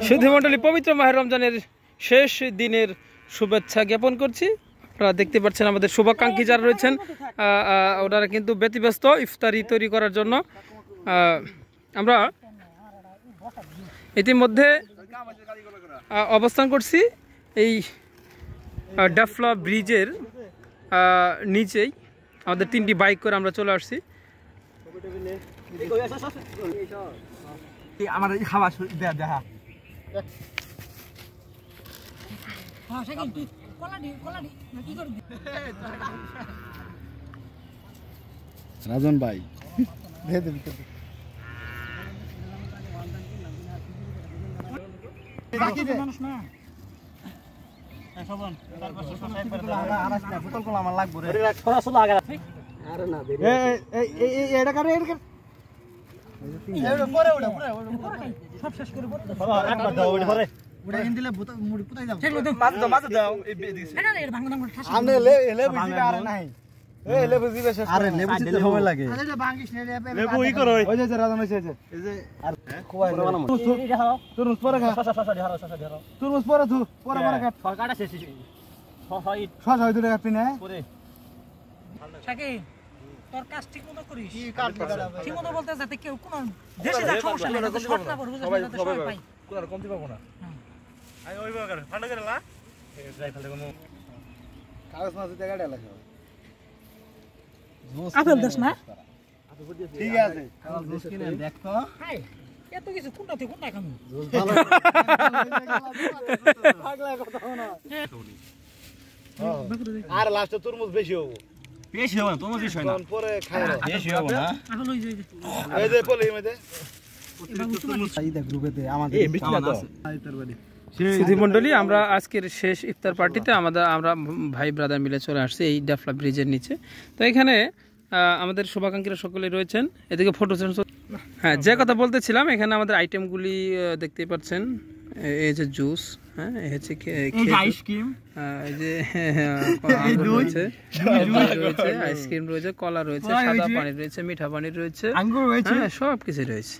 সুধীমণ্ডলী পবিত্র মাহে রমজানের শেষ দিনের শুভেচ্ছা জ্ঞাপন করছি। আপনারা দেখতে পাচ্ছেন আমাদের শুভাকাঙ্ক্ষী যারা রয়েছেন ওনারা কিন্তু ব্যতিব্যস্ত ইফতারি তৈরি করার জন্য। আমরা ইতিমধ্যে অবস্থান করছি এই ডাফলা ব্রিজের নিচেই। আমাদের 3টি বাইক করে আমরা চলে আসছি। আমার খাওয়া দেখা রাজন ভাই আমার লাগবো তোর কাজ ঠিক মতো করিস, ঠিক মতো বলতে যাতে কেউ কোনো দেশে যা সমস্যা নেই, যাতে শর্ট না পড়ে, যাতে সবাই পাই কোন কমতি পাবো না। আমি ওই বাগার ফান্ড করে না এই যাই ফেলে কোনো কাগজ মাছ দিয়ে গাড়ি লাগা আপেল দেশ না ঠিক আছে কাগজ দেশ কিনে দেখো হাই এত কিছু কোনটা থেকে কোনটা খামু ভালো পাগলা কথা না আর লাস্টে তরমুজ বেশি হবে বেশি হবে না তরমুজ বেশি হয় না পরে খাই না বেশি হবে না এখন ওই যে এই যে বলি মধ্যে গ্রুপেতে আমাদের এই বৃষ্টি না সুধীমণ্ডলী আমরা আজকের শেষ ইফতার পার্টিতে আমরা ভাই ব্রাদার মিলে চলে আসছি এই ডাফলা ব্রিজের নিচে। তো এখানে আমাদের শুভাকাঙ্ক্ষীরা সকলে রয়েছেন। এদিকে ফটো সেশন। হ্যাঁ, যে কথা বলতেছিলাম, এখানে আমাদের আইটেমগুলি দেখতেই পাচ্ছেন। এই যে জুস, হ্যাঁ, এই হচ্ছে আইসক্রিম, এই যে রয়েছে আইসক্রিম রয়েছে, কলা রয়েছে, সাদা পানি রয়েছে, মিঠা পানি রয়েছে, আঙ্গুর রয়েছে, সব কিছু রয়েছে।